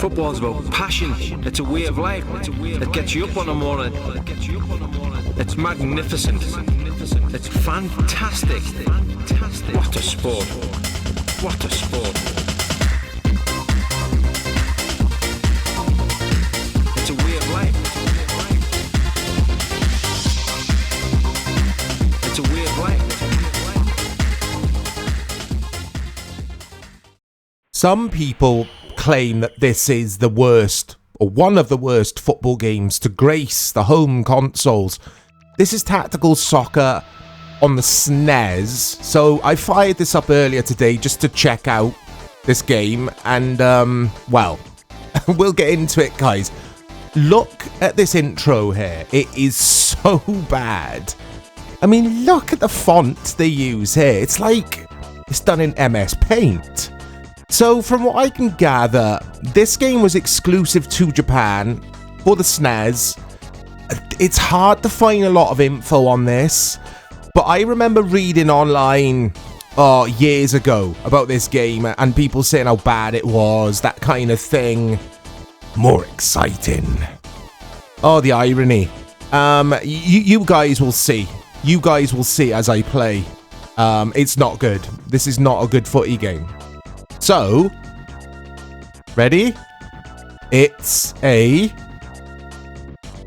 Football's about passion. It's a way of life. It gets you up on the morning. It's magnificent. It's fantastic. What a sport. What a sport. It's a way of life. It's a way of life. Some people claim that this is the worst, or one of the worst football games to grace the home consoles. This is Tactical Soccer on the SNES. So I fired this up earlier today just to check out this game. And, well, we'll get into it, guys. Look at this intro here. It is so bad. I mean, look at the font they use here. It's like it's done in MS Paint. So, from what I can gather, this game was exclusive to Japan for the SNES. It's hard to find a lot of info on this, but I remember reading online years ago about this game and people saying how bad it was, that kind of thing. More exciting. Oh, the irony. You guys will see. You guys will see as I play. It's not good. This is not a good footy game. So, ready? It's a...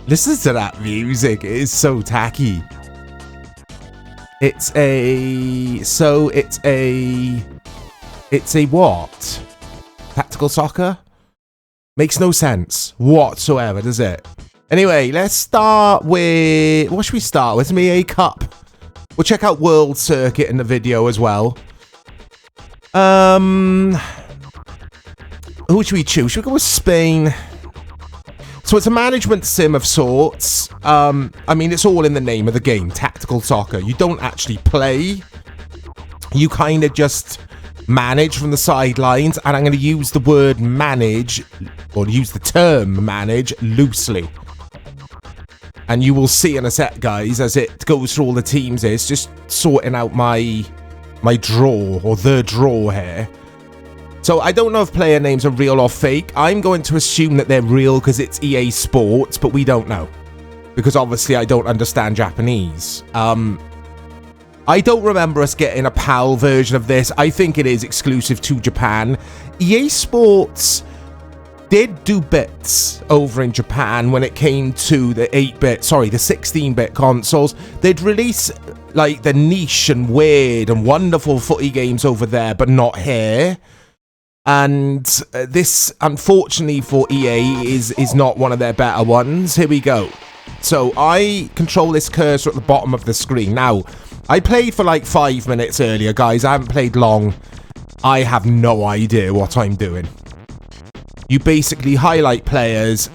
Listen to that music. It is so tacky. It's a... So, it's a what? Tactical soccer? Makes no sense whatsoever, does it? Anyway, let's start with... What should we start with? EA Cup. We'll check out World Circuit in the video as well. Who should we choose? Should we go with Spain? So it's a management sim of sorts. I mean, it's all in the name of the game, Tactical Soccer. You don't actually play. You kind of just manage from the sidelines. And I'm going to use the word manage, or use the term manage, loosely. And you will see in a sec, guys, as it goes through all the teams. It's just sorting out my draw, or the draw here. So I don't know if player names are real or fake. I'm going to assume that they're real because it's EA Sports, but we don't know. Because obviously I don't understand Japanese. I don't remember us getting a PAL version of this. I think it is exclusive to Japan. EA Sports did do bits over in Japan when it came to the 16-bit consoles. They'd release like the niche and weird and wonderful footy games over there, but not here. And this, unfortunately for EA, is not one of their better ones. Here we go. So I control this cursor at the bottom of the screen. Now, I played for like 5 minutes earlier, guys. I haven't played long. I have no idea what I'm doing. You basically highlight players,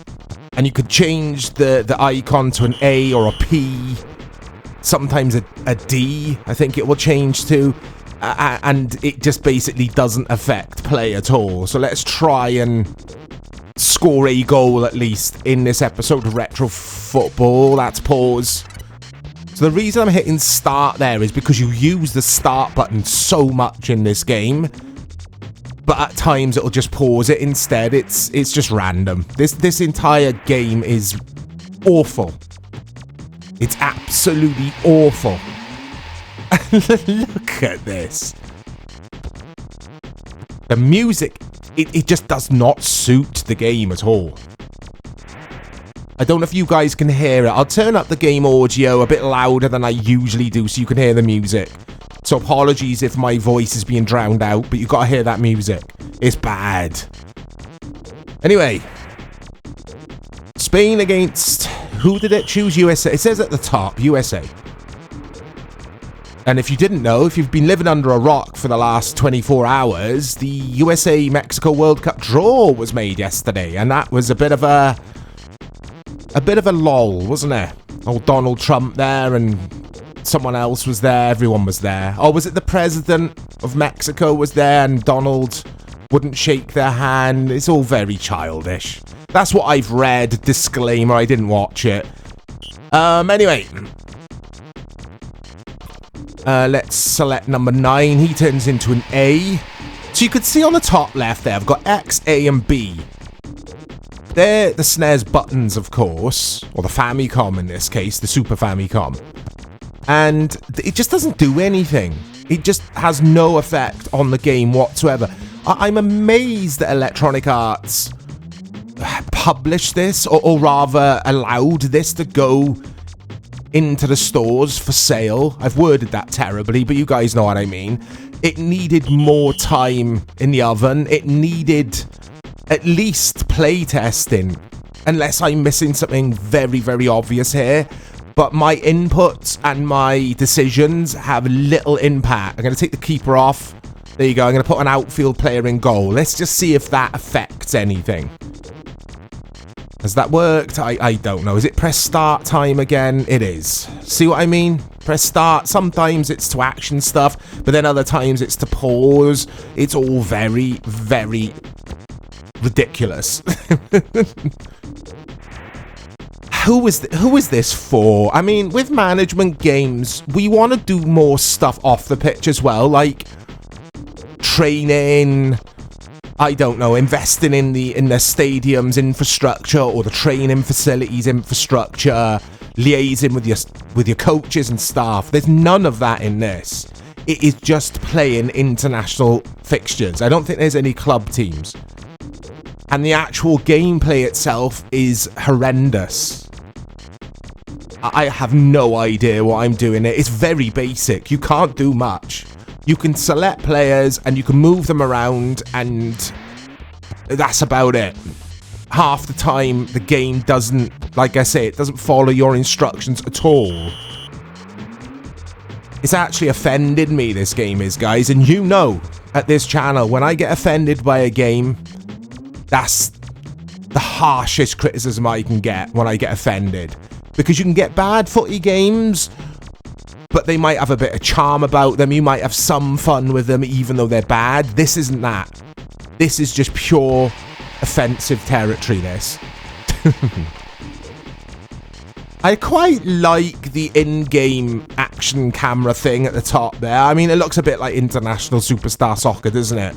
and you could change the icon to an A or a P. Sometimes a D, I think it will change to. And it just basically doesn't affect play at all. So let's try and score a goal at least in this episode of Retro Football. That's pause. So the reason I'm hitting start there is because you use the start button so much in this game. But at times it'll just pause it instead. It's just random. This entire game is awful. It's absolutely awful. Look at this. The music, it just does not suit the game at all. I don't know if you guys can hear it. I'll turn up the game audio a bit louder than I usually do so you can hear the music. So apologies if my voice is being drowned out, but you've got to hear that music. It's bad. Anyway. Spain against... Who did it choose? USA. It says at the top, USA. And if you didn't know, if you've been living under a rock for the last 24 hours, the USA-Mexico World Cup draw was made yesterday. And that was a bit of a lull, wasn't it? Old Donald Trump there and someone else was there. Everyone was there. Oh, was it the president of Mexico was there and Donald wouldn't shake their hand? It's all very childish. That's what I've read. Disclaimer, I didn't watch it. Anyway. Let's select number 9. He turns into an A. So you could see on the top left there, I've got X, A, and B. they're the SNES buttons, of course, or the Famicom in this case, the Super Famicom. And it just doesn't do anything. It just has no effect on the game whatsoever. I'm amazed that Electronic Arts published this, or rather allowed this to go into the stores for sale. I've worded that terribly, but you guys know what I mean. It needed more time in the oven. It needed at least playtesting, unless I'm missing something very, very obvious here. But my inputs and my decisions have little impact. I'm going to take the keeper off. There you go. I'm going to put an outfield player in goal. Let's just see if that affects anything. Has that worked? I don't know. Is it press start time again? It is. See what I mean? Press start. Sometimes it's to action stuff, but then other times it's to pause. It's all very, very ridiculous. Who is this for? I mean, with management games, we want to do more stuff off the pitch as well, like training, I don't know, investing in the stadium's infrastructure or the training facilities infrastructure, liaising with your coaches and staff. There's none of that in this. It is just playing international fixtures. I don't think there's any club teams. And the actual gameplay itself is horrendous. I have no idea what I'm doing. It's very basic. You can't do much. You can select players and you can move them around, and that's about it. Half the time, the game doesn't, like I say, it doesn't follow your instructions at all. It's actually offended me, this game is, guys. And you know, at this channel, when I get offended by a game, that's the harshest criticism I can get when I get offended. Because you can get bad footy games, but they might have a bit of charm about them. You might have some fun with them, even though they're bad. This isn't that. This is just pure offensive territory, this. I quite like the in-game action camera thing at the top there. I mean, it looks a bit like International Superstar Soccer, doesn't it?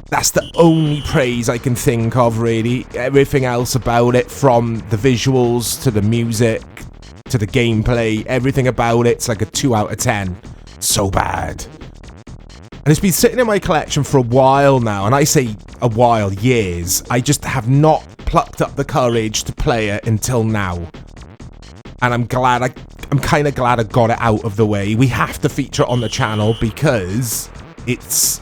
That's the only praise I can think of, really. Everything else about it, from the visuals to the music to the gameplay, everything about it's like a 2 out of 10. So bad. And it's been sitting in my collection for a while now, and I say a while, years. I just have not plucked up the courage to play it until now. And I'm kind of glad I got it out of the way. We have to feature it on the channel because it's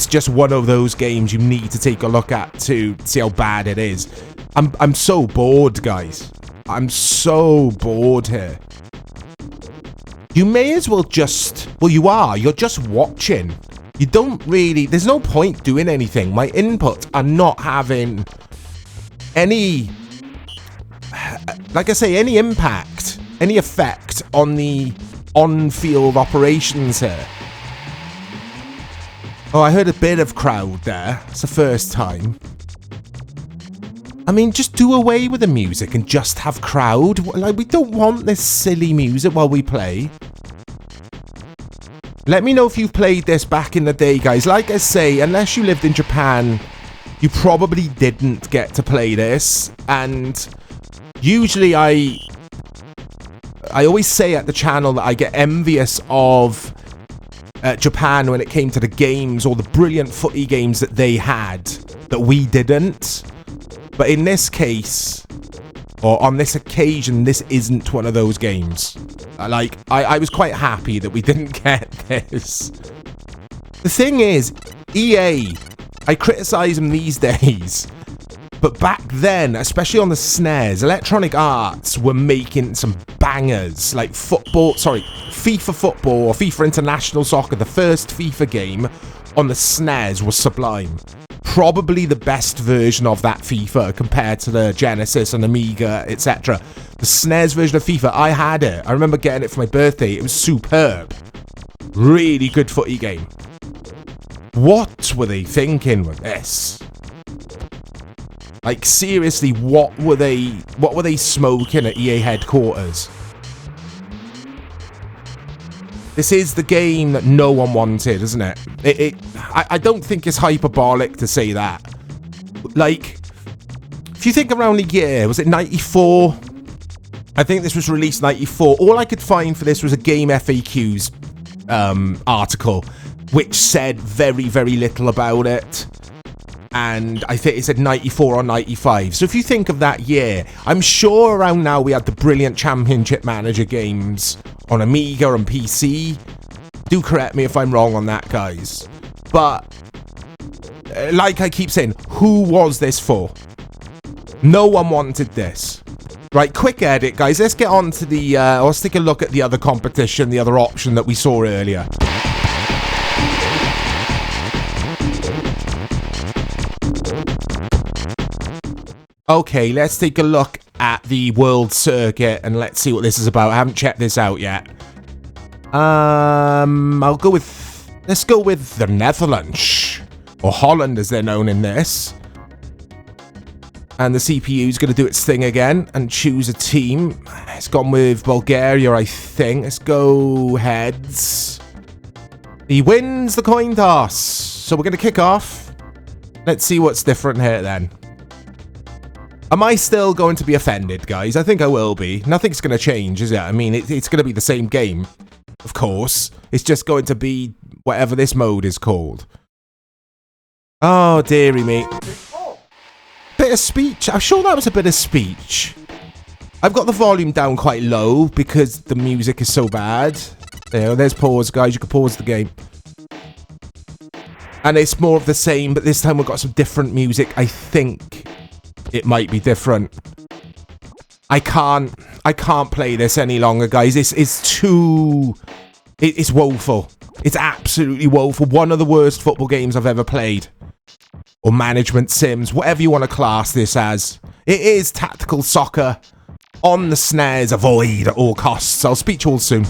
just one of those games you need to take a look at to see how bad it is. I'm so bored, guys. I'm so bored here. You may as well just... Well, you're just watching. You don't really... There's no point doing anything. My inputs are not having any... Like I say, any impact, any effect on the on-field operations here. Oh, I heard a bit of crowd there. It's the first time. I mean, just do away with the music and just have crowd. Like, we don't want this silly music while we play. Let me know if you've played this back in the day, guys. Like I say, unless you lived in Japan, you probably didn't get to play this. And usually I always say at the channel that I get envious of Japan when it came to the games, or the brilliant footy games that they had that we didn't. But in this case, or on this occasion, this isn't one of those games. I was quite happy that we didn't get this. The thing is, EA, I criticize them these days, but back then, especially on the SNES, Electronic Arts were making some bangers, like FIFA Football or FIFA International Soccer. The first FIFA game on the SNES was sublime. Probably the best version of that FIFA compared to the Genesis and Amiga, etc. The SNES version of FIFA, I had it. I remember getting it for my birthday. It was superb. Really good footy game. What were they thinking with this? Like, seriously, what were they smoking at EA headquarters? This is the game that no one wanted, isn't it? I don't think it's hyperbolic to say that. Like, if you think around the year, was it 94? I think this was released 94. All I could find for this was a Game FAQs article, which said very, very little about it. And I think it said 94 or 95. So if you think of that year, I'm sure around now we had the brilliant Championship Manager games on Amiga and PC. Do correct me if I'm wrong on that, guys. But, like I keep saying, who was this for? No one wanted this. Right, quick edit, guys. Let's get on to the... let's take a look at the other competition, the other option that we saw earlier. Okay, let's take a look at the World Circuit and let's see what this is about. I haven't checked this out yet. I'll go with... Let's go with the Netherlands. Or Holland, as they're known in this. And the CPU is going to do its thing again and choose a team. It's gone with Bulgaria, I think. Let's go heads. He wins the coin toss. So we're going to kick off. Let's see what's different here then. Am I still going to be offended, guys? I think I will be. Nothing's going to change, is it? I mean, it's going to be the same game, of course. It's just going to be whatever this mode is called. Oh, dearie me. Bit of speech. I'm sure that was a bit of speech. I've got the volume down quite low because the music is so bad. There's pause, guys. You can pause the game. And it's more of the same, but this time we've got some different music. I think it might be different. I can't play this any longer, guys. It's too... It's woeful. It's absolutely woeful. One of the worst football games I've ever played. Or management sims, whatever you want to class this as. It is tactical soccer on the SNES. Avoid at all costs. I'll speak to you all soon.